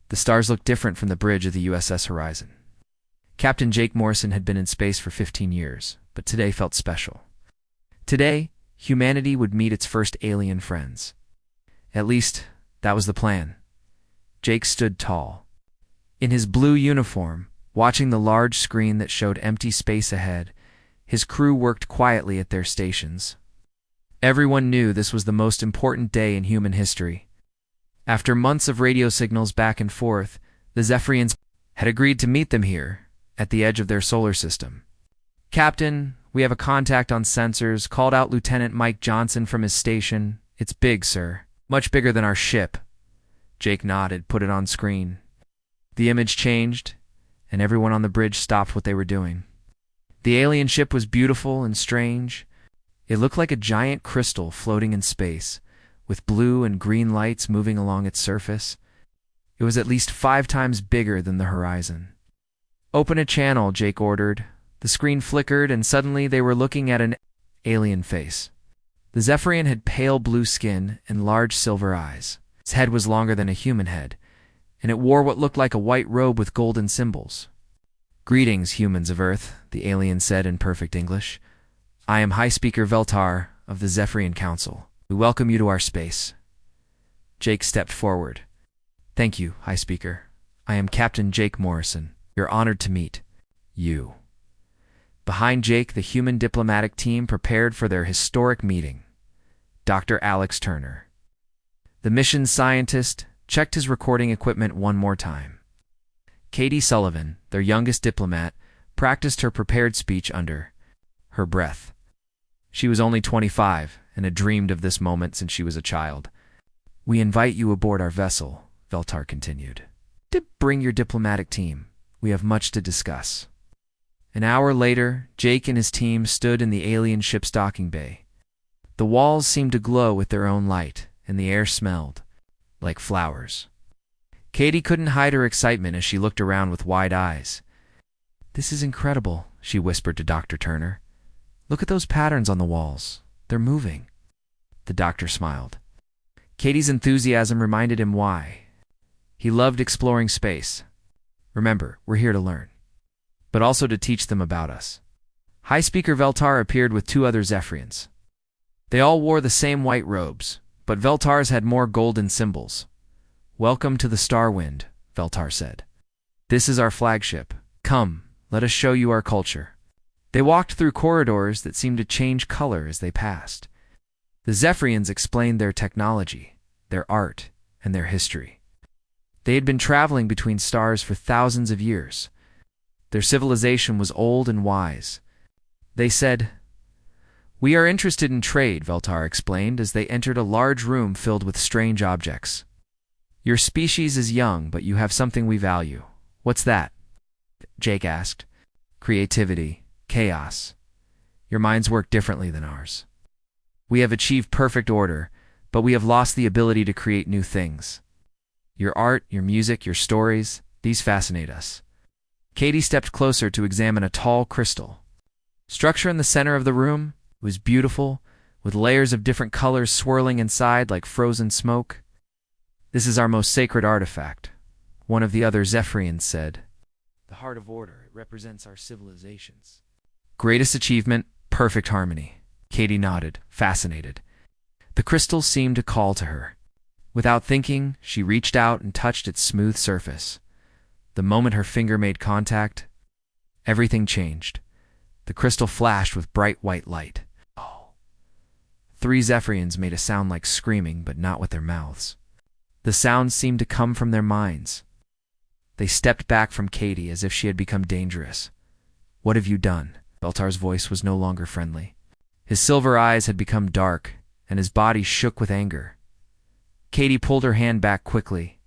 The stars looked different from the bridge of the USS Horizon. Captain Jake Morrison had been in space for 15 years, but today felt special. Today, humanity would meet its first alien friends. At least, that was the plan. Jake stood tall. In his blue uniform, watching the large screen that showed empty space ahead, his crew worked quietly at their stations. Everyone knew this was the most important day in human history. After months of radio signals back and forth, the Zephyrians had agreed to meet them here, at the edge of their solar system. "Captain, we have a contact on sensors," called out Lieutenant Mike Johnson from his station. "It's big, sir. Much bigger than our ship." Jake nodded, put it on screen. The image changed, and everyone on the bridge stopped what they were doing. The alien ship was beautiful and strange. It looked like a giant crystal floating in space, with blue and green lights moving along its surface. It was at least 5 times bigger than the horizon. "Open a channel," Jake ordered. The screen flickered, and suddenly they were looking at an alien face. The Zephyrian had pale blue skin and large silver eyes. Its head was longer than a human head, and it wore what looked like a white robe with golden symbols. "Greetings, humans of Earth," the alien said in perfect English. "I am High Speaker Veltar of the Zephyrian Council. We welcome you to our space." Jake stepped forward. "Thank you, High Speaker. I am Captain Jake Morrison. We are honored to meet you." Behind Jake, the human diplomatic team prepared for their historic meeting. Dr. Alex Turner, the mission scientist, checked his recording equipment one more time. Katie Sullivan, their youngest diplomat, practiced her prepared speech under her breath. She was only 25 and had dreamed of this moment since she was a child. "We invite you aboard our vessel," Veltar continued. "Bring your diplomatic team. We have much to discuss." An hour later, Jake and his team stood in the alien ship's docking bay. The walls seemed to glow with their own light, and the air smelled like flowers. Katie couldn't hide her excitement as she looked around with wide eyes. "This is incredible," she whispered to Dr. Turner. "Look at those patterns on the walls. They're moving." The doctor smiled. Katie's enthusiasm reminded him why. He loved exploring space. "Remember, we're here to learn, but also to teach them about us." High Speaker Veltar appeared with 2 other Zephyrians. They all wore the same white robes, but Veltar's had more golden symbols. "Welcome to the Starwind," Veltar said. "This is our flagship. Come, let us show you our culture." They walked through corridors that seemed to change color as they passed. The Zephyrians explained their technology, their art, and their history. They had been traveling between stars for thousands of years. Their civilization was old and wise. They said, "We are interested in trade," Veltar explained as they entered a large room filled with strange objects. "Your species is young, but you have something we value." "What's that?" Jake asked. "Creativity. Chaos. Your minds work differently than ours. We have achieved perfect order, but we have lost the ability to create new things. Your art, your music, your stories, these fascinate us." Katie stepped closer to examine a tall crystal. Structure in the center of the room was beautiful, with layers of different colors swirling inside like frozen smoke. "This is our most sacred artifact," one of the other Zephyrians said. "The heart of order. It represents our civilizations." "Greatest achievement, perfect harmony." Katie nodded, fascinated. The crystal seemed to call to her. Without thinking, she reached out and touched its smooth surface. The moment her finger made contact, everything changed. The crystal flashed with bright white light. Oh. 3 Zephyrians made a sound like screaming, but not with their mouths. The sounds seemed to come from their minds. They stepped back from Katie as if she had become dangerous. "What have you done?" Veltar's voice was no longer friendly. His silver eyes had become dark, and his body shook with anger. Katie pulled her hand back quickly.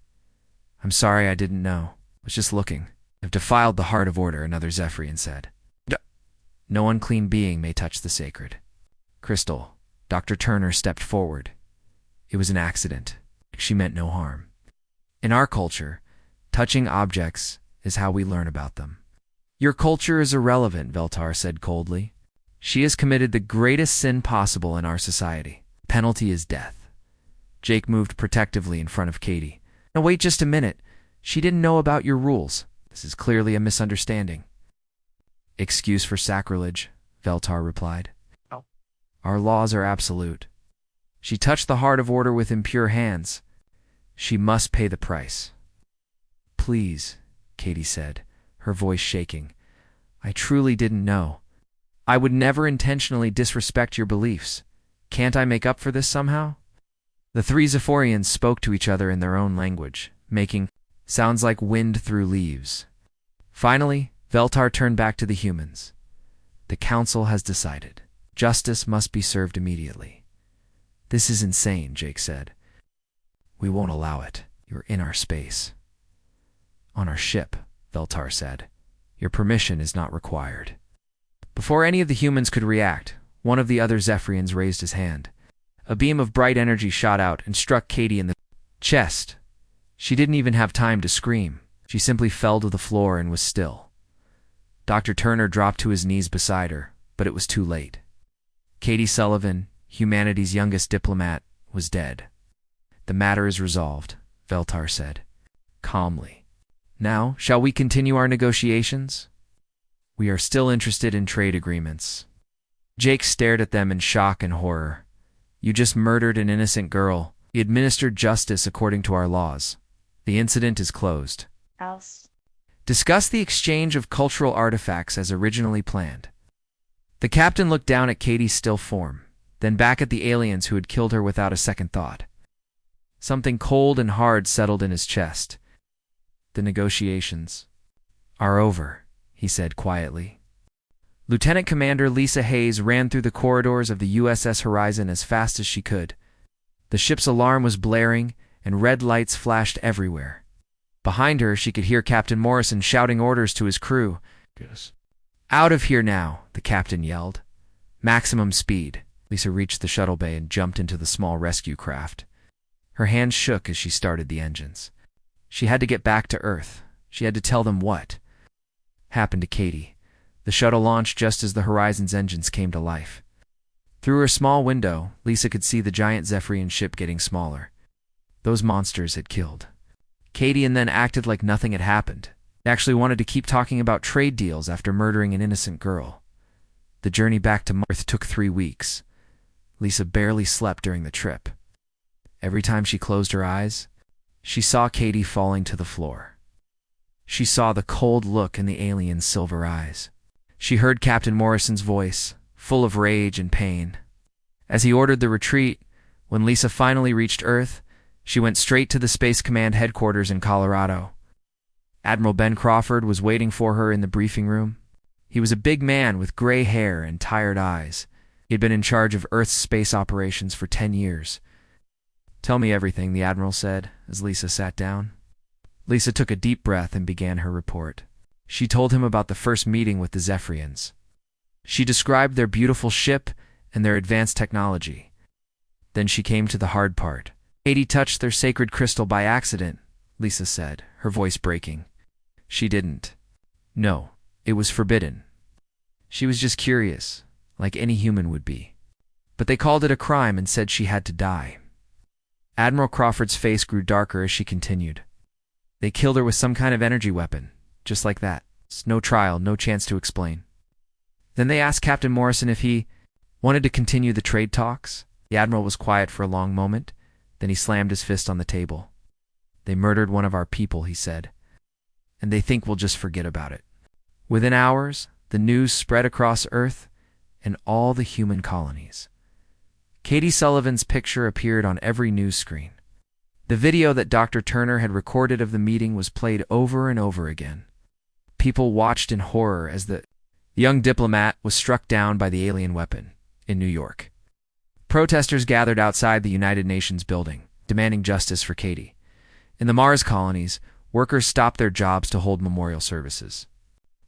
"I'm sorry, I didn't know. I was just looking." "I've defiled the heart of order," another Zephyrian said. "No unclean being may touch the sacred." "Crystal." Dr. Turner stepped forward. "It was an accident. She meant no harm. In our culture, touching objects is how we learn about them." "Your culture is irrelevant," Veltar said coldly. "She has committed the greatest sin possible in our society. The penalty is death." Jake moved protectively in front of Katie. "Now wait just a minute. She didn't know about your rules. This is clearly a misunderstanding. Excuse for sacrilege, Veltar replied. Oh. Our laws are absolute. She touched the heart of order with impure hands. She must pay the price. Please, Katie said, her voice shaking. I truly didn't know. I would never intentionally disrespect your beliefs. Can't I make up for this somehow? The three Zephorians spoke to each other in their own language, making sounds like wind through leaves. Finally, Veltar turned back to the humans. The council has decided. Justice must be served immediately. This is insane, Jake said. We won't allow it. You're in our space. On our ship, Veltar said. Your permission is not required. Before any of the humans could react, one of the other Zephorians raised his hand. A beam of bright energy shot out and struck Katie in the chest. She didn't even have time to scream. She simply fell to the floor and was still. Dr. Turner dropped to his knees beside her, but it was too late. Katie Sullivan, humanity's youngest diplomat, was dead. The matter is resolved, Veltar said, calmly. Now, shall we continue our negotiations? We are still interested in trade agreements. Jake stared at them in shock and horror. You just murdered an innocent girl. We administered justice according to our laws. The incident is closed. Else. Discuss the exchange of cultural artifacts as originally planned. The captain looked down at Katie's still form, then back at the aliens who had killed her without a second thought. Something cold and hard settled in his chest. The negotiations are over, he said quietly. Lieutenant Commander Lisa Hayes ran through the corridors of the USS Horizon as fast as she could. The ship's alarm was blaring, and red lights flashed everywhere. Behind her, she could hear Captain Morrison shouting orders to his crew. Yes. Out of here now, the captain yelled. Maximum speed. Lisa reached the shuttle bay and jumped into the small rescue craft. Her hands shook as she started the engines. She had to get back to Earth. She had to tell them what happened to Katie. The shuttle launched just as the Horizon's engines came to life. Through her small window, Lisa could see the giant Zephorian ship getting smaller. Those monsters had killed Katie and then acted like nothing had happened. They actually wanted to keep talking about trade deals after murdering an innocent girl. The journey back to Earth took 3 weeks. Lisa barely slept during the trip. Every time she closed her eyes, she saw Katie falling to the floor. She saw the cold look in the alien's silver eyes. She heard Captain Morrison's voice, full of rage and pain. As he ordered the retreat, when Lisa finally reached Earth, she went straight to the Space Command headquarters in Colorado. Admiral Ben Crawford was waiting for her in the briefing room. He was a big man with gray hair and tired eyes. He had been in charge of Earth's space operations for 10 years. Tell me everything, the Admiral said, as Lisa sat down. Lisa took a deep breath and began her report. She told him about the first meeting with the Zephorians. She described their beautiful ship and their advanced technology. Then she came to the hard part. Katie touched their sacred crystal by accident, Lisa said, her voice breaking. She didn't. No, it was forbidden. She was just curious, like any human would be. But they called it a crime and said she had to die. Admiral Crawford's face grew darker as she continued. They killed her with some kind of energy weapon, just like that. No trial, no chance to explain. Then they asked Captain Morrison if he wanted to continue the trade talks. The Admiral was quiet for a long moment, then he slammed his fist on the table. They murdered one of our people, he said, and they think we'll just forget about it. Within hours, the news spread across Earth and all the human colonies. Katie Sullivan's picture appeared on every news screen. The video that Dr. Turner had recorded of the meeting was played over and over again. People watched in horror as the young diplomat was struck down by the alien weapon in New York. Protesters gathered outside the United Nations building, demanding justice for Katie. In the Mars colonies, workers stopped their jobs to hold memorial services.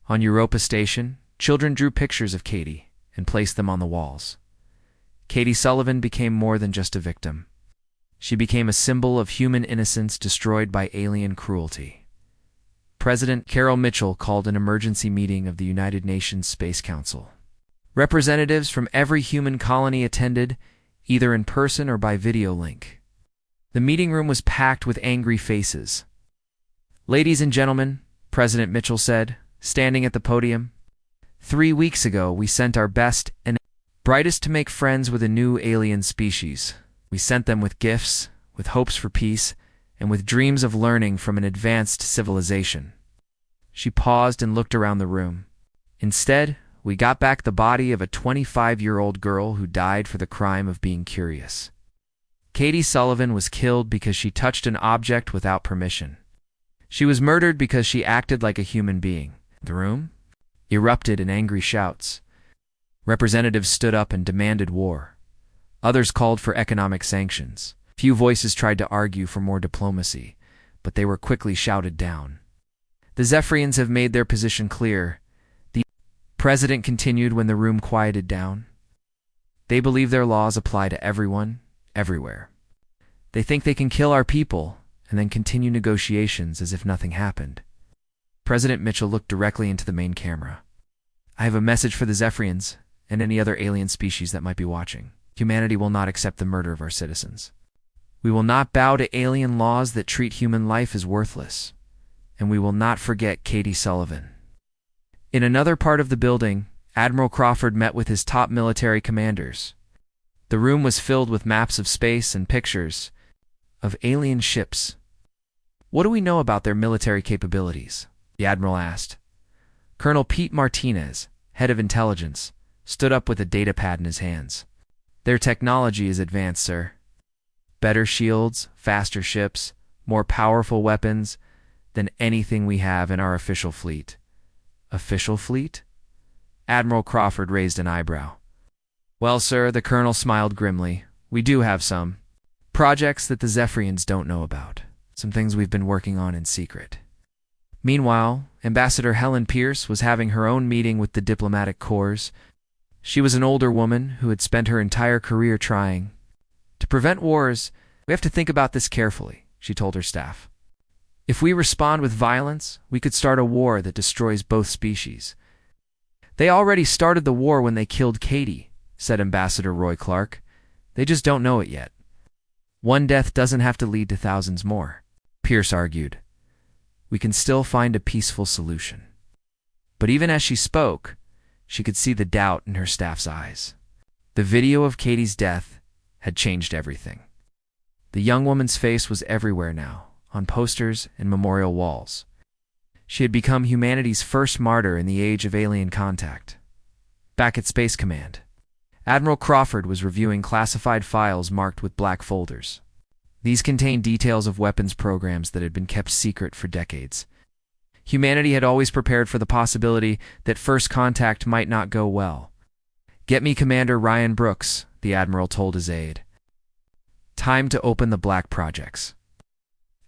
On Europa Station, children drew pictures of Katie and placed them on the walls. Katie Sullivan became more than just a victim. She became a symbol of human innocence destroyed by alien cruelty. President Carol Mitchell called an emergency meeting of the United Nations Space Council. Representatives from every human colony attended, either in person or by video link. The meeting room was packed with angry faces. Ladies and gentlemen, President Mitchell said, standing at the podium, 3 weeks ago we sent our best and brightest to make friends with a new alien species. We sent them with gifts, with hopes for peace, and with dreams of learning from an advanced civilization. She paused and looked around the room. Instead, we got back the body of a 25-year-old girl who died for the crime of being curious. Katie Sullivan was killed because she touched an object without permission. She was murdered because she acted like a human being. The room erupted in angry shouts. Representatives stood up and demanded war. Others called for economic sanctions. Few voices tried to argue for more diplomacy, but they were quickly shouted down. The Zephyrians have made their position clear. The president continued when the room quieted down. They believe their laws apply to everyone, everywhere. They think they can kill our people and then continue negotiations as if nothing happened. President Mitchell looked directly into the main camera. I have a message for the Zephyrians and any other alien species that might be watching. Humanity will not accept the murder of our citizens. We will not bow to alien laws that treat human life as worthless. And we will not forget Katie Sullivan. In another part of the building, Admiral Crawford met with his top military commanders. The room was filled with maps of space and pictures of alien ships. What do we know about their military capabilities? The Admiral asked. Colonel Pete Martinez, head of intelligence, stood up with a datapad in his hands. Their technology is advanced, sir. Better shields, faster ships, more powerful weapons than anything we have in our official fleet. Official fleet? Admiral Crawford raised an eyebrow. Well, sir, the colonel smiled grimly. We do have some projects that the Zephyrians don't know about. Some things we've been working on in secret. Meanwhile, Ambassador Helen Pierce was having her own meeting with the diplomatic corps. She was an older woman who had spent her entire career trying. To prevent wars, we have to think about this carefully, she told her staff. If we respond with violence, we could start a war that destroys both species. They already started the war when they killed Katie, said Ambassador Roy Clark. They just don't know it yet. One death doesn't have to lead to thousands more, Pierce argued. We can still find a peaceful solution. But even as she spoke, she could see the doubt in her staff's eyes. The video of Katie's death had changed everything. The young woman's face was everywhere now, on posters and memorial walls. She had become humanity's first martyr in the age of alien contact. Back at Space Command, Admiral Crawford was reviewing classified files marked with black folders. These contained details of weapons programs that had been kept secret for decades. Humanity had always prepared for the possibility that first contact might not go well. Get me Commander Ryan Brooks, the Admiral told his aide. Time to open the black projects.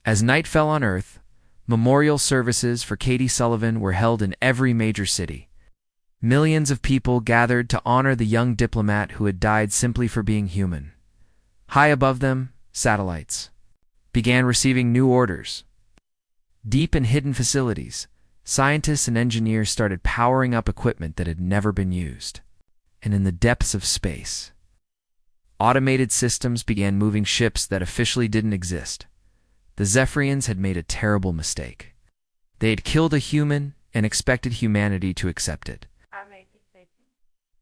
As night fell on Earth, memorial services for Katie Sullivan were held in every major city. Millions of people gathered to honor the young diplomat who had died simply for being human. High above them, satellites began receiving new orders. Deep in hidden facilities, scientists and engineers started powering up equipment that had never been used. And in the depths of space, automated systems began moving ships that officially didn't exist. The Zephyrians had made a terrible mistake. They had killed a human and expected humanity to accept it.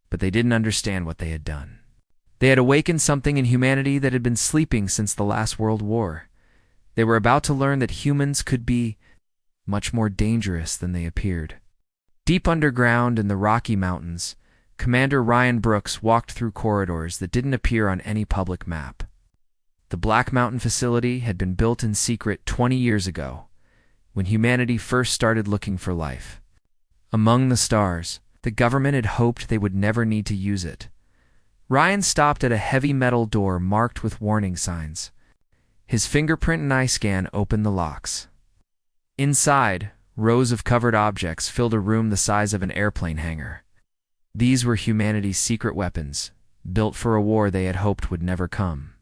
But they didn't understand what they had done. They had awakened something in humanity that had been sleeping since the last World War. They were about to learn that humans could be much more dangerous than they appeared. Deep underground in the Rocky Mountains, Commander Ryan Brooks walked through corridors that didn't appear on any public map. The Black Mountain facility had been built in secret 20 years ago, when humanity first started looking for life. Among the stars, the government had hoped they would never need to use it. Ryan stopped at a heavy metal door marked with warning signs. His fingerprint and eye scan opened the locks. Inside, rows of covered objects filled a room the size of an airplane hangar. These were humanity's secret weapons, built for a war they had hoped would never come.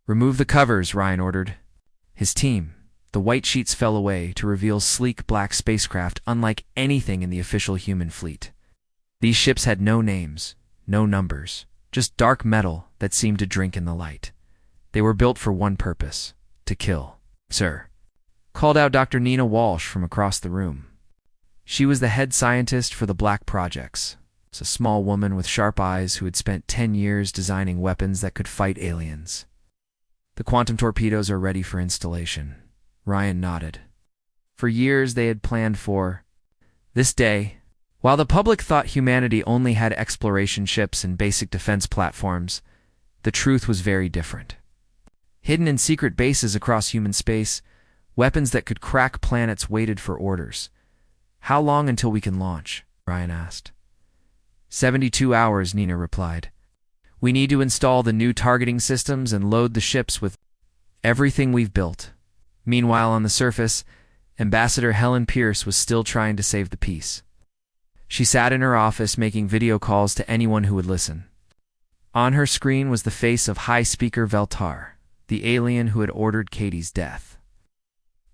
Remove the covers, Ryan ordered. His team, the white sheets fell away to reveal sleek black spacecraft unlike anything in the official human fleet. These ships had no names, no numbers, just dark metal that seemed to drink in the light. They were built for one purpose: to kill. Sir, called out Dr. Nina Walsh from across the room. She was the head scientist for the Black Projects. It's a small woman with sharp eyes who had spent 10 years designing weapons that could fight aliens. The quantum torpedoes are ready for installation. Ryan nodded. For years they had planned for this day. While the public thought humanity only had exploration ships and basic defense platforms, the truth was very different. Hidden in secret bases across human space, weapons that could crack planets waited for orders. How long until we can launch? Ryan asked. 72 hours, Nina replied. We need to install the new targeting systems and load the ships with everything we've built. Meanwhile, on the surface, Ambassador Helen Pierce was still trying to save the peace. She sat in her office making video calls to anyone who would listen. On her screen was the face of High Speaker Veltar, the alien who had ordered Katie's death.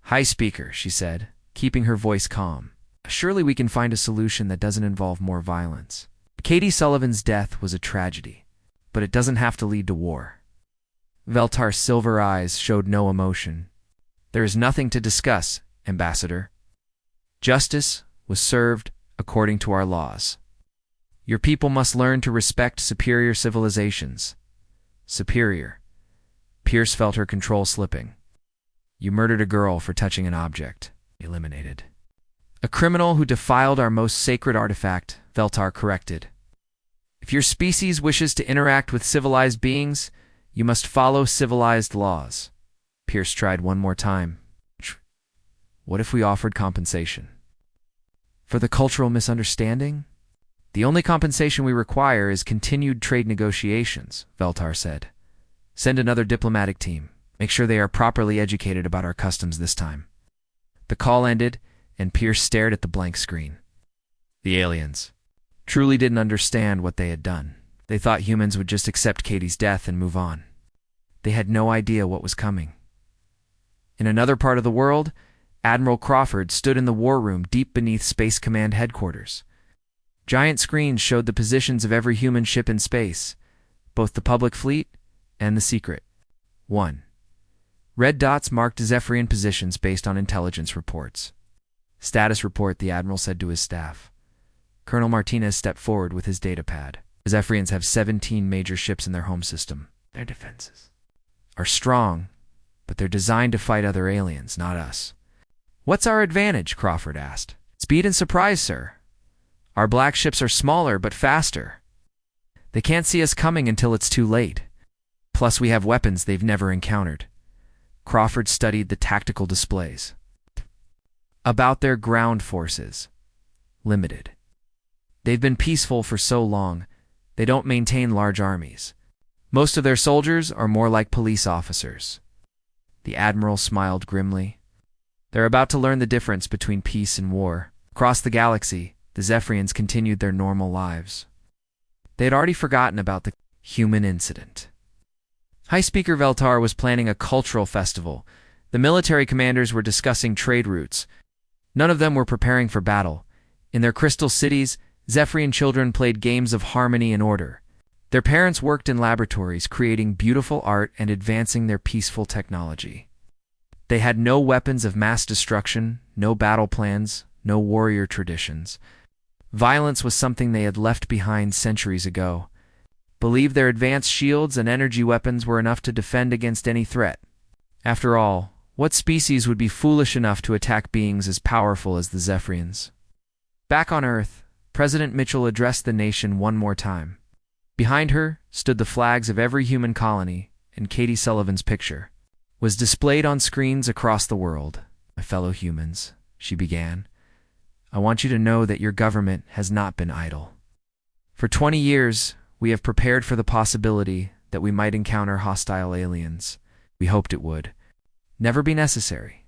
High Speaker, she said, keeping her voice calm. Surely we can find a solution that doesn't involve more violence. Katie Sullivan's death was a tragedy, but it doesn't have to lead to war. Veltar's silver eyes showed no emotion. There is nothing to discuss, Ambassador. Justice was served according to our laws. Your people must learn to respect superior civilizations. Superior. Pierce felt her control slipping. You murdered a girl for touching an object. Eliminated. A criminal who defiled our most sacred artifact, Veltar corrected. If your species wishes to interact with civilized beings, you must follow civilized laws. Pierce tried one more time. What if we offered compensation? For the cultural misunderstanding? The only compensation we require is continued trade negotiations, Veltar said. Send another diplomatic team. Make sure they are properly educated about our customs this time. The call ended, and Pierce stared at the blank screen. The aliens truly didn't understand what they had done. They thought humans would just accept Katie's death and move on. They had no idea what was coming. In another part of the world, Admiral Crawford stood in the war room deep beneath Space Command headquarters. Giant screens showed the positions of every human ship in space, both the public fleet and the secret. 1. Red dots marked Zephyrian positions based on intelligence reports. Status report, the Admiral said to his staff. Colonel Martinez stepped forward with his data pad. The Zephyrians have 17 major ships in their home system. Their defenses are strong, but they're designed to fight other aliens, not us. What's our advantage? Crawford asked. Speed and surprise, sir. Our black ships are smaller but faster. They can't see us coming until it's too late. Plus, we have weapons they've never encountered. Crawford studied the tactical displays. About their ground forces. Limited. They've been peaceful for so long, they don't maintain large armies. Most of their soldiers are more like police officers. The Admiral smiled grimly. They're about to learn the difference between peace and war. Across the galaxy, the Zephyrians continued their normal lives. They had already forgotten about the human incident. High Speaker Veltar was planning a cultural festival. The military commanders were discussing trade routes. None of them were preparing for battle. In their crystal cities, Zephyrian children played games of harmony and order. Their parents worked in laboratories, creating beautiful art and advancing their peaceful technology. They had no weapons of mass destruction, no battle plans, no warrior traditions. Violence was something they had left behind centuries ago. Believed their advanced shields and energy weapons were enough to defend against any threat. After all, what species would be foolish enough to attack beings as powerful as the Zephyrians? Back on Earth, President Mitchell addressed the nation one more time. Behind her stood the flags of every human colony, and Katie Sullivan's picture was displayed on screens across the world. My fellow humans, she began, I want you to know that your government has not been idle. For 20 years, we have prepared for the possibility that we might encounter hostile aliens. We hoped it would never be necessary,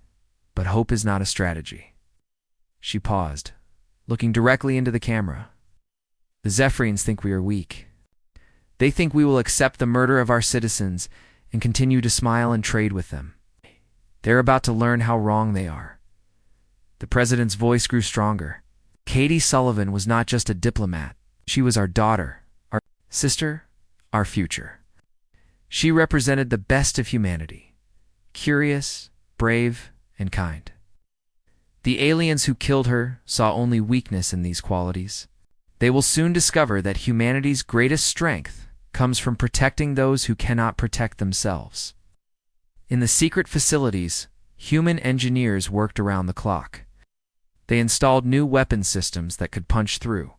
but hope is not a strategy. She paused, looking directly into the camera. The Zephyrians think we are weak. They think we will accept the murder of our citizens and continue to smile and trade with them. They're about to learn how wrong they are. The president's voice grew stronger. Katie Sullivan was not just a diplomat. She was our daughter, our sister, our future. She represented the best of humanity. Curious, brave, and kind. The aliens who killed her saw only weakness in these qualities. They will soon discover that humanity's greatest strength comes from protecting those who cannot protect themselves. In the secret facilities, human engineers worked around the clock. They installed new weapon systems that could punch through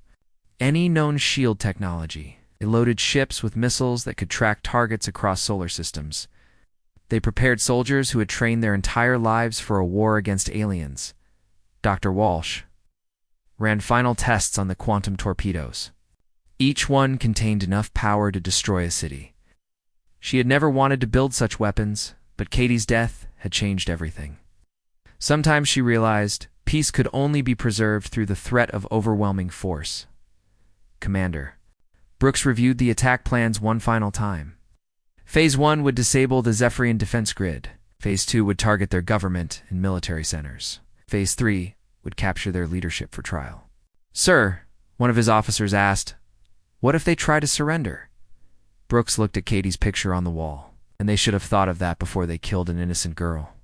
any known shield technology. They loaded ships with missiles that could track targets across solar systems. They prepared soldiers who had trained their entire lives for a war against aliens. Dr. Walsh ran final tests on the quantum torpedoes. Each one contained enough power to destroy a city. She had never wanted to build such weapons, but Katie's death had changed everything. Sometimes she realized peace could only be preserved through the threat of overwhelming force. Commander Brooks reviewed the attack plans one final time. Phase 1 would disable the Zephyrian defense grid. Phase 2 would target their government and military centers. Phase 3 would capture their leadership for trial. "Sir," one of his officers asked, "what if they try to surrender?" Brooks looked at Katie's picture on the wall, and they should have thought of that before they killed an innocent girl.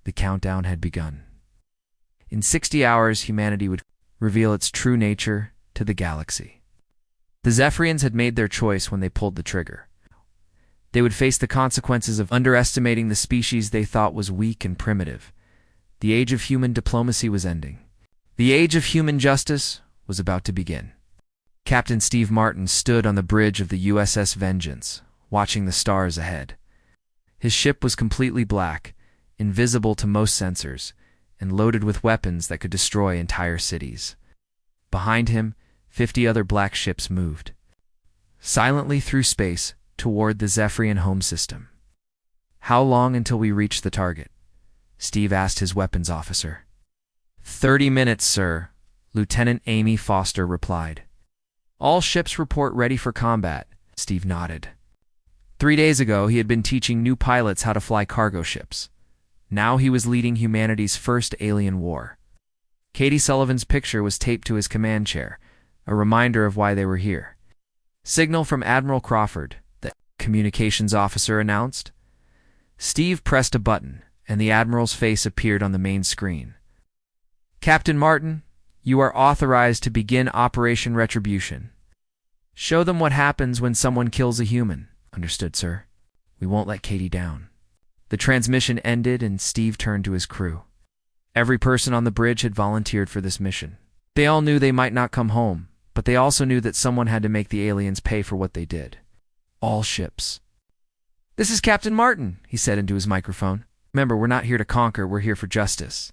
The countdown had begun. In 60 hours, humanity would reveal its true nature to the galaxy. The Zephyrians had made their choice when they pulled the trigger. They would face the consequences of underestimating the species they thought was weak and primitive. The age of human diplomacy was ending. The age of human justice was about to begin. Captain Steve Martin stood on the bridge of the USS Vengeance, watching the stars ahead. His ship was completely black, invisible to most sensors, and loaded with weapons that could destroy entire cities. Behind him, 50 other black ships moved silently through space toward the Zephyrian home system. "How long until we reach the target?" Steve asked his weapons officer. 30 minutes, sir," Lieutenant Amy Foster replied. "All ships report ready for combat," Steve nodded. 3 days ago, he had been teaching new pilots how to fly cargo ships. Now he was leading humanity's first alien war. Katie Sullivan's picture was taped to his command chair, a reminder of why they were here. "Signal from Admiral Crawford," the communications officer announced. Steve pressed a button, and the Admiral's face appeared on the main screen. "Captain Martin, you are authorized to begin Operation Retribution. Show them what happens when someone kills a human." "Understood, sir. We won't let Katie down." The transmission ended, and Steve turned to his crew. Every person on the bridge had volunteered for this mission. They all knew they might not come home, but they also knew that someone had to make the aliens pay for what they did. All ships. "This is Captain Martin," he said into his microphone. "Remember, we're not here to conquer, we're here for justice.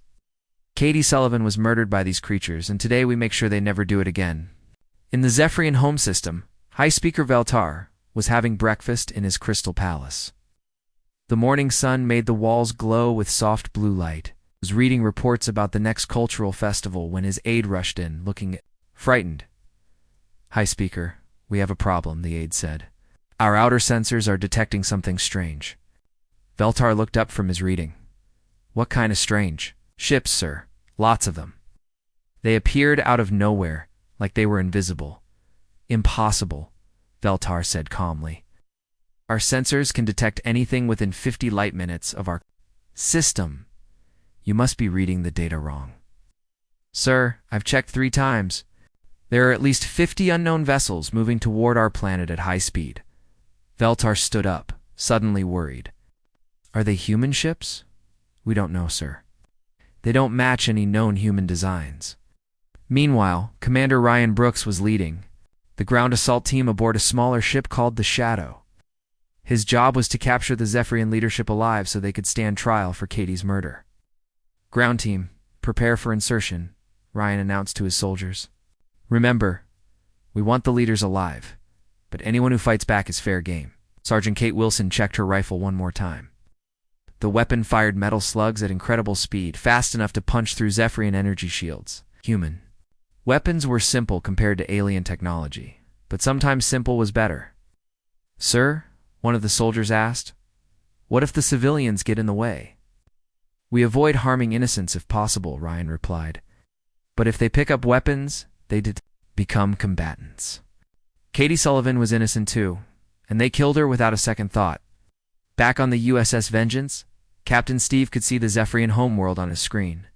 Katie Sullivan was murdered by these creatures, and today we make sure they never do it again." In the Zephyrian home system, High Speaker Veltar was having breakfast in his crystal palace. The morning sun made the walls glow with soft blue light. He was reading reports about the next cultural festival when his aide rushed in, looking frightened. "High Speaker, we have a problem," the aide said. "Our outer sensors are detecting something strange." Veltar looked up from his reading. "What kind of strange?" "Ships, sir. Lots of them. They appeared out of nowhere, like they were invisible." "Impossible," Veltar said calmly. "Our sensors can detect anything within 50 light minutes of our system. You must be reading the data wrong." "Sir, I've checked 3 times. There are at least 50 unknown vessels moving toward our planet at high speed." Veltar stood up, suddenly worried. "Are they human ships?" "We don't know, sir. They don't match any known human designs." Meanwhile, Commander Ryan Brooks was leading the ground assault team aboard a smaller ship called the Shadow. His job was to capture the Zephyrian leadership alive so they could stand trial for Katie's murder. "Ground team, prepare for insertion," Ryan announced to his soldiers. "Remember, we want the leaders alive, but anyone who fights back is fair game." Sergeant Kate Wilson checked her rifle one more time. The weapon fired metal slugs at incredible speed, fast enough to punch through Zephyrian energy shields. Human weapons were simple compared to alien technology, but sometimes simple was better. "Sir," one of the soldiers asked, "what if the civilians get in the way?" "We avoid harming innocents if possible," Ryan replied. "But if they pick up weapons, they become combatants." Katie Sullivan was innocent too, and they killed her without a second thought. Back on the USS Vengeance, Captain Steve could see the Zephyrian homeworld on his screen.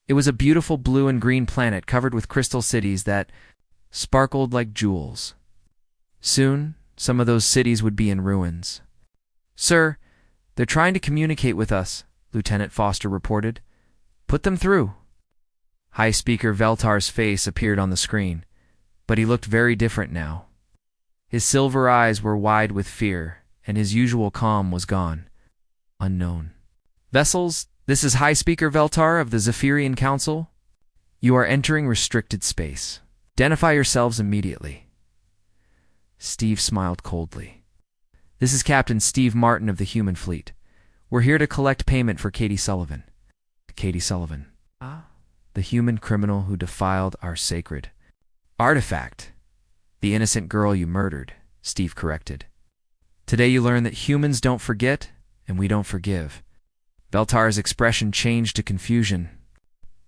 It was a beautiful blue and green planet covered with crystal cities that sparkled like jewels. Soon, some of those cities would be in ruins. "Sir, they're trying to communicate with us," Lieutenant Foster reported. "Put them through." High Speaker Veltar's face appeared on the screen, but he looked very different now. His silver eyes were wide with fear, and his usual calm was gone. Unknown. "Vessels, this is High Speaker Veltar of the Zephyrian Council. You are entering restricted space. Identify yourselves immediately." Steve smiled coldly. "This is Captain Steve Martin of the Human Fleet. We're here to collect payment for Katie Sullivan." Katie Sullivan. The human criminal who defiled our sacred artifact. "The innocent girl you murdered," Steve corrected. "Today you learn that humans don't forget, and we don't forgive." Veltar's expression changed to confusion.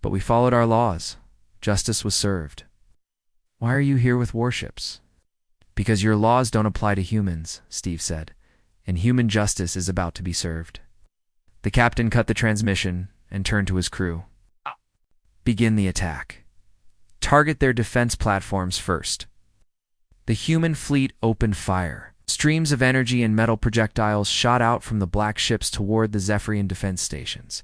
"But we followed our laws. Justice was served." "Why are you here with warships?" "Because your laws don't apply to humans," Steve said, "and human justice is about to be served." The captain cut the transmission and turned to his crew. "Begin the attack. Target their defense platforms first." The human fleet opened fire. Streams of energy and metal projectiles shot out from the black ships toward the Zephyrian defense stations.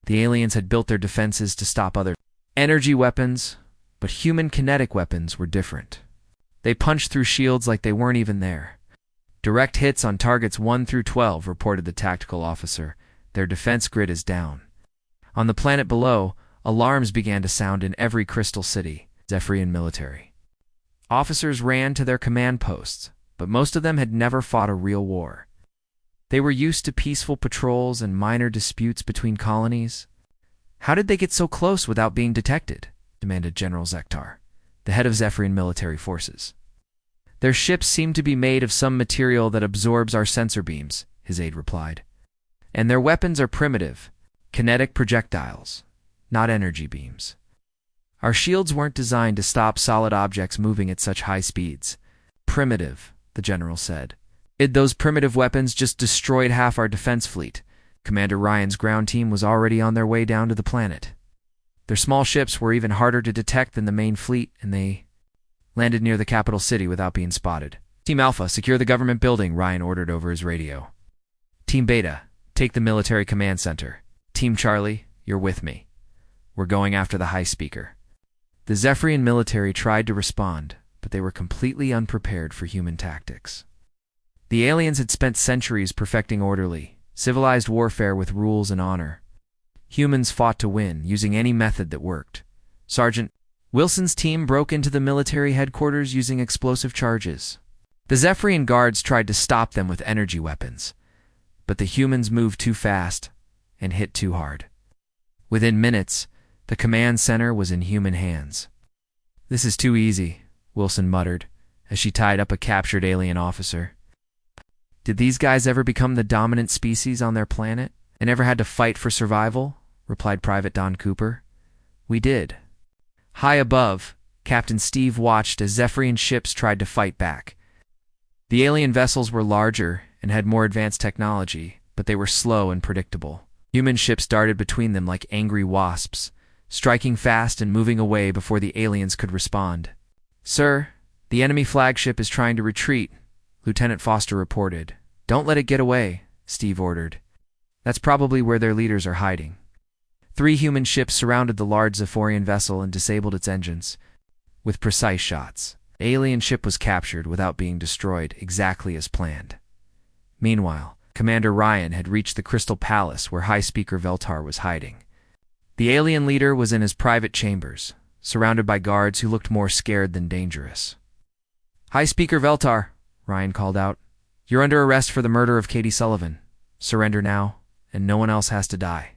The aliens had built their defenses to stop other energy weapons, but human kinetic weapons were different. They punched through shields like they weren't even there. "Direct hits on targets 1 through 12, reported the tactical officer. "Their defense grid is down." On the planet below, alarms began to sound in every crystal city. Zephyrian military officers ran to their command posts, but most of them had never fought a real war. They were used to peaceful patrols and minor disputes between colonies. "How did they get so close without being detected?" demanded General Zektar, the head of Zephyrian military forces. "Their ships seem to be made of some material that absorbs our sensor beams," his aide replied. "And their weapons are primitive, kinetic projectiles, not energy beams. Our shields weren't designed to stop solid objects moving at such high speeds." "Primitive," the general said. "Those primitive weapons just destroyed half our defense fleet." Commander Ryan's ground team was already on their way down to the planet. Their small ships were even harder to detect than the main fleet, and they landed near the capital city without being spotted. "Team Alpha, secure the government building," Ryan ordered over his radio. "Team Beta, take the military command center. Team Charlie, you're with me. We're going after the High Speaker." The Zephyrian military tried to respond, but they were completely unprepared for human tactics. The aliens had spent centuries perfecting orderly, civilized warfare with rules and honor. Humans fought to win, using any method that worked. Sergeant Wilson's team broke into the military headquarters using explosive charges. The Zephyrian guards tried to stop them with energy weapons, but the humans moved too fast and hit too hard. Within minutes, the command center was in human hands. "This is too easy," Wilson muttered, as she tied up a captured alien officer. "Did these guys ever become the dominant species on their planet and ever had to fight for survival?" replied Private Don Cooper. "We did." High above, Captain Steve watched as Zephyrian ships tried to fight back. The alien vessels were larger and had more advanced technology, but they were slow and predictable. Human ships darted between them like angry wasps, striking fast and moving away before the aliens could respond. "Sir, the enemy flagship is trying to retreat," Lieutenant Foster reported. "Don't let it get away," Steve ordered. "That's probably where their leaders are hiding." 3 human ships surrounded the large Zephyrian vessel and disabled its engines with precise shots. The alien ship was captured without being destroyed, exactly as planned. Meanwhile, Commander Ryan had reached the Crystal Palace where High Speaker Veltar was hiding. The alien leader was in his private chambers, surrounded by guards who looked more scared than dangerous. "High Speaker Veltar," Ryan called out. "You're under arrest for the murder of Katie Sullivan. Surrender now, and no one else has to die."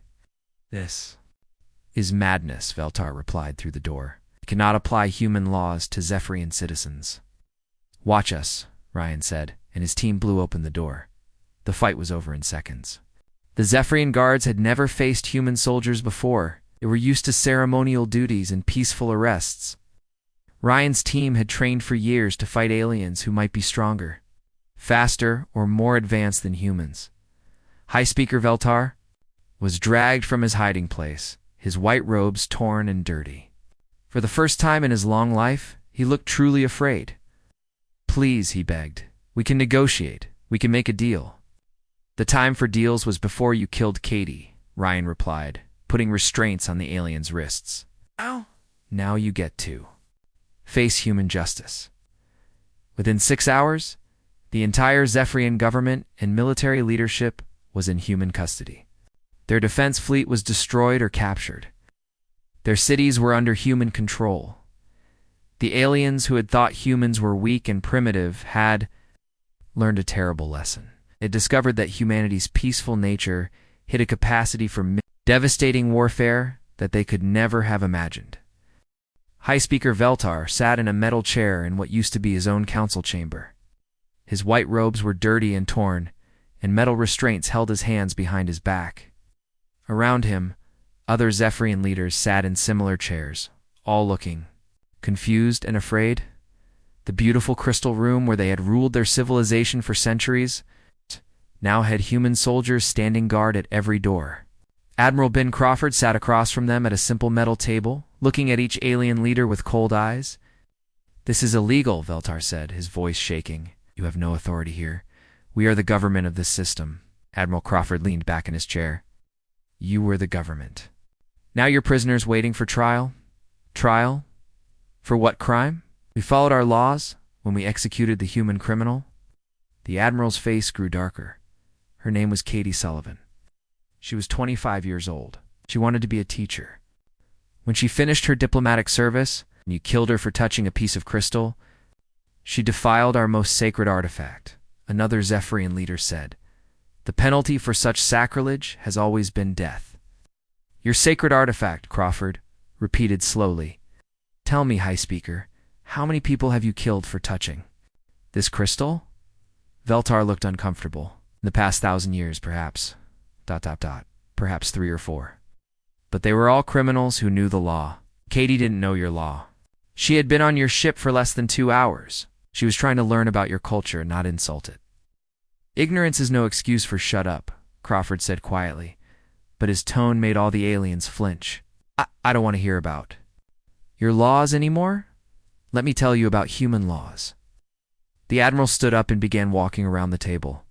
"This is madness," Veltar replied through the door. "We cannot apply human laws to Zephyrian citizens." "Watch us," Ryan said, and his team blew open the door. The fight was over in seconds. The Zephyrian guards had never faced human soldiers before. They were used to ceremonial duties and peaceful arrests. Ryan's team had trained for years to fight aliens who might be stronger, faster, or more advanced than humans. "High Speaker Veltar, was dragged from his hiding place, his white robes torn and dirty. For the first time in his long life, he looked truly afraid. "Please," he begged, "we can negotiate. We can make a deal." "The time for deals was before you killed Katie," Ryan replied, putting restraints on the alien's wrists. Now you get to face human justice." Within 6 hours, the entire Zephyrian government and military leadership was in human custody. Their defense fleet was destroyed or captured. Their cities were under human control. The aliens who had thought humans were weak and primitive had learned a terrible lesson. It discovered that humanity's peaceful nature hid a capacity for devastating warfare that they could never have imagined. High Speaker Veltar sat in a metal chair in what used to be his own council chamber. His white robes were dirty and torn, and metal restraints held his hands behind his back. Around him, other Zephyrian leaders sat in similar chairs, all looking confused and afraid. The beautiful crystal room where they had ruled their civilization for centuries now had human soldiers standing guard at every door. Admiral Ben Crawford sat across from them at a simple metal table, looking at each alien leader with cold eyes. "This is illegal," Veltar said, his voice shaking. "You have no authority here. We are the government of this system." Admiral Crawford leaned back in his chair. "You were the government. Now you're prisoners waiting for trial." "Trial? For what crime? We followed our laws when we executed the human criminal." The Admiral's face grew darker. Her name was Katie Sullivan. She was 25 years old. She wanted to be a teacher. When she finished her diplomatic service, and you killed her for touching a piece of crystal, she defiled our most sacred artifact, another Zephyrian leader said. "The penalty for such sacrilege has always been death." "Your sacred artifact," Crawford repeated slowly. "Tell me, High Speaker, how many people have you killed for touching this crystal?" Veltar looked uncomfortable. "In the past 1,000 years, perhaps. ... Perhaps 3 or 4. But they were all criminals who knew the law. Katie didn't know your law. She had been on your ship for less than 2 hours. She was trying to learn about your culture, not insult it." "Ignorance is no excuse for shut up," Crawford said quietly, but his tone made all the aliens flinch. I don't want to hear about your laws anymore. Let me tell you about human laws." The Admiral stood up and began walking around the table.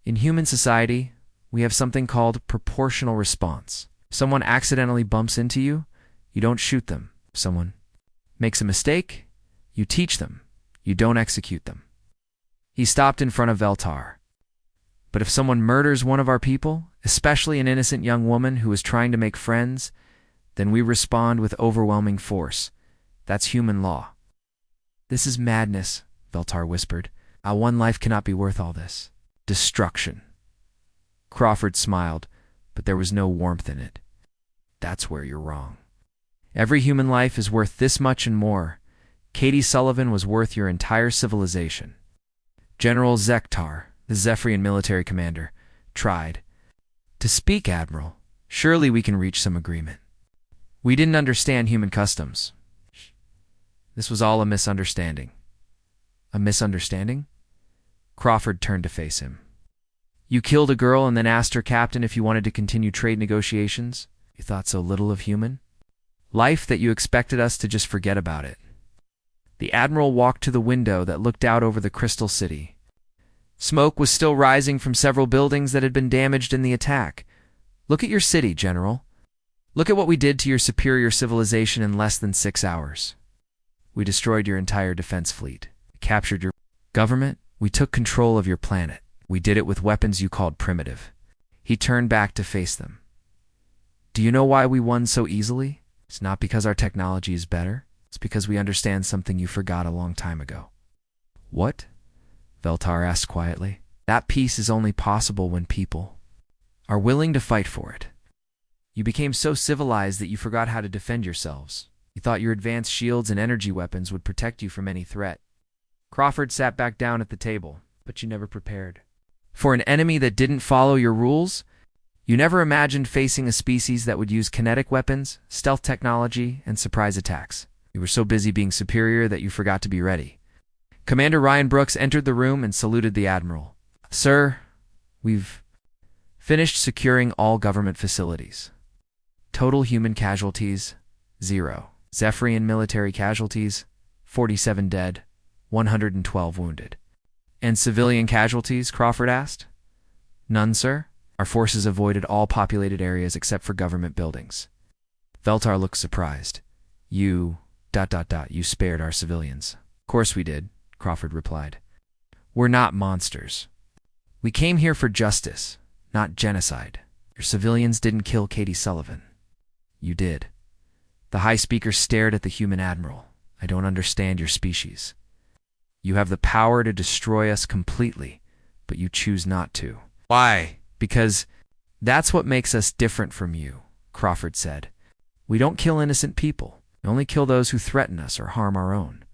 "In human society, we have something called proportional response. If someone accidentally bumps into you, you don't shoot them. If someone makes a mistake, you teach them. You don't execute them." He stopped in front of Veltar. "But if someone murders one of our people, especially an innocent young woman who is trying to make friends, then we respond with overwhelming force. That's human law." "This is madness," Veltar whispered. "Our one life cannot be worth all this destruction." Crawford smiled, but there was no warmth in it. "That's where you're wrong. Every human life is worth this much and more. Katie Sullivan was worth your entire civilization." General Zektar, the Zephyrian military commander, tried to speak. "Admiral, surely we can reach some agreement. We didn't understand human customs. This was all a misunderstanding." "A misunderstanding?" Crawford turned to face him. "You killed a girl and then asked her captain if you wanted to continue trade negotiations? You thought so little of human life that you expected us to just forget about it." The Admiral walked to the window that looked out over the Crystal City. Smoke was still rising from several buildings that had been damaged in the attack. "Look at your city, General. Look at what we did to your superior civilization in less than 6 hours. We destroyed your entire defense fleet. We captured your government. We took control of your planet. We did it with weapons you called primitive." He turned back to face them. "Do you know why we won so easily? It's not because our technology is better. It's because we understand something you forgot a long time ago." "What?" Veltar asked quietly. "That peace is only possible when people are willing to fight for it. You became so civilized that you forgot how to defend yourselves. You thought your advanced shields and energy weapons would protect you from any threat." Crawford sat back down at the table. "But you never prepared for an enemy that didn't follow your rules. You never imagined facing a species that would use kinetic weapons, stealth technology, and surprise attacks. You were so busy being superior that you forgot to be ready." Commander Ryan Brooks entered the room and saluted the Admiral. "Sir, we've Finished securing all government facilities. Total human casualties, 0. Zephyrian military casualties, 47 dead, 112 wounded. And civilian casualties, Crawford asked. None, sir. Our forces avoided all populated areas except for government buildings. Veltar looked surprised. You spared our civilians. Of course we did, Crawford replied. We're not monsters. We came here for justice, not genocide. Your civilians didn't kill Katie Sullivan. You did. The High Speaker stared at the human admiral. I don't understand your species. You have the power to destroy us completely, but you choose not to. Why? Because that's what makes us different from you, Crawford said. We don't kill innocent people. We only kill those who threaten us or harm our own.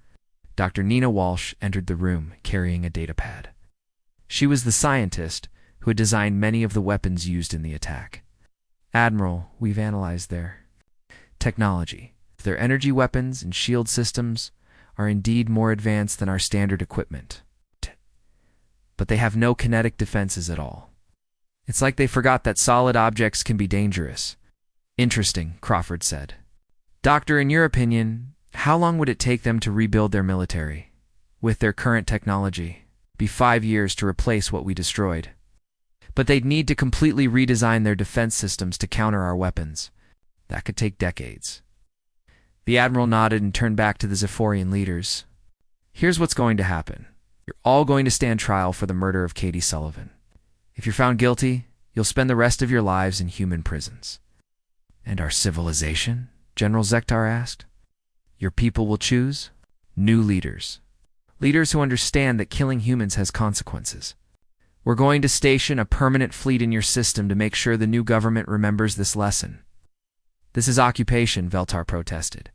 Dr. Nina Walsh entered the room carrying a datapad. She was the scientist who had designed many of the weapons used in the attack. Admiral, we've analyzed their technology. Their energy weapons and shield systems are indeed more advanced than our standard equipment. But they have no kinetic defenses at all. It's like they forgot that solid objects can be dangerous. Interesting, Crawford said. Doctor, in your opinion, how long would it take them to rebuild their military? With their current technology, be 5 years to replace what we destroyed. But they'd need to completely redesign their defense systems to counter our weapons. That could take decades. The Admiral nodded and turned back to the Zephyrian leaders. Here's what's going to happen. You're all going to stand trial for the murder of Katie Sullivan. If you're found guilty, you'll spend the rest of your lives in human prisons. And our civilization? General Zektar asked. Your people will choose new leaders. Leaders who understand that killing humans has consequences. We're going to station a permanent fleet in your system to make sure the new government remembers this lesson. This is occupation, Veltar protested.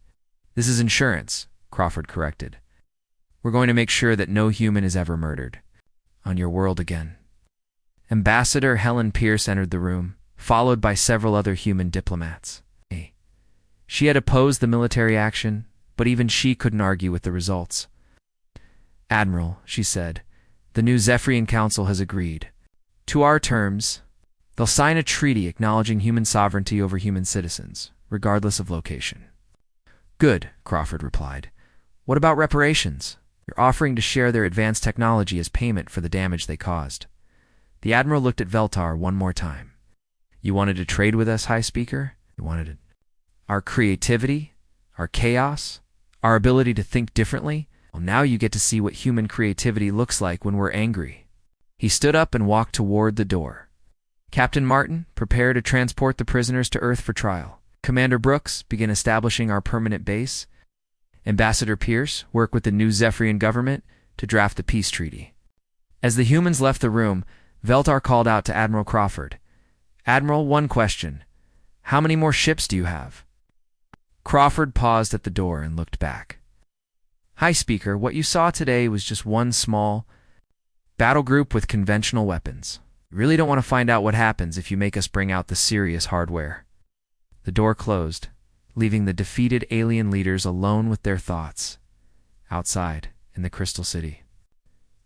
This is insurance, Crawford corrected. We're going to make sure that no human is ever murdered on your world again. Ambassador Helen Pierce entered the room, followed by several other human diplomats. She had opposed the military action, but even she couldn't argue with the results. Admiral, she said, the new Zephyrian Council has agreed. To our terms, they'll sign a treaty acknowledging human sovereignty over human citizens, regardless of location. Good, Crawford replied. What about reparations? You're offering to share their advanced technology as payment for the damage they caused. The Admiral looked at Veltar one more time. You wanted to trade with us, High Speaker? You wanted our creativity, our chaos, our ability to think differently? Well, now you get to see what human creativity looks like when we're angry. He stood up and walked toward the door. Captain Martin, prepare to transport the prisoners to Earth for trial. Commander Brooks, begin establishing our permanent base. Ambassador Pierce, work with the new Zephyrian government to draft the peace treaty. As the humans left the room, Veltar called out to Admiral Crawford. Admiral, one question. How many more ships do you have? Crawford paused at the door and looked back. High Speaker, what you saw today was just one small battle group with conventional weapons. You really don't want to find out what happens if you make us bring out the serious hardware. The door closed, leaving the defeated alien leaders alone with their thoughts. Outside, in the Crystal City,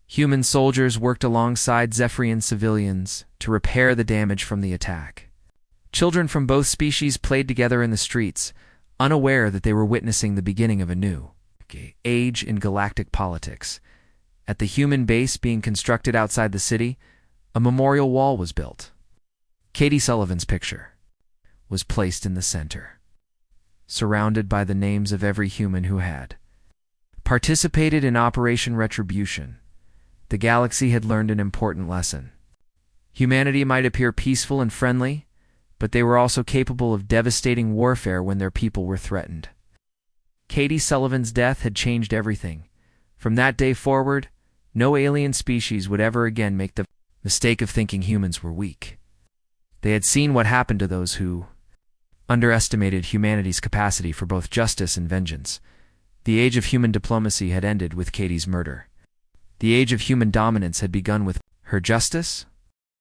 human soldiers worked alongside Zephyrian civilians to repair the damage from the attack. Children from both species played together in the streets, unaware that they were witnessing the beginning of a new age in galactic politics. At the human base being constructed outside the city, a memorial wall was built. Katie Sullivan's picture was placed in the center, surrounded by the names of every human who had participated in Operation Retribution. The galaxy had learned an important lesson. Humanity might appear peaceful and friendly, but they were also capable of devastating warfare when their people were threatened. Katie Sullivan's death had changed everything. From that day forward, no alien species would ever again make the mistake of thinking humans were weak. They had seen what happened to those who underestimated humanity's capacity for both justice and vengeance. The age of human diplomacy had ended with Katie's murder. The age of human dominance had begun with her justice.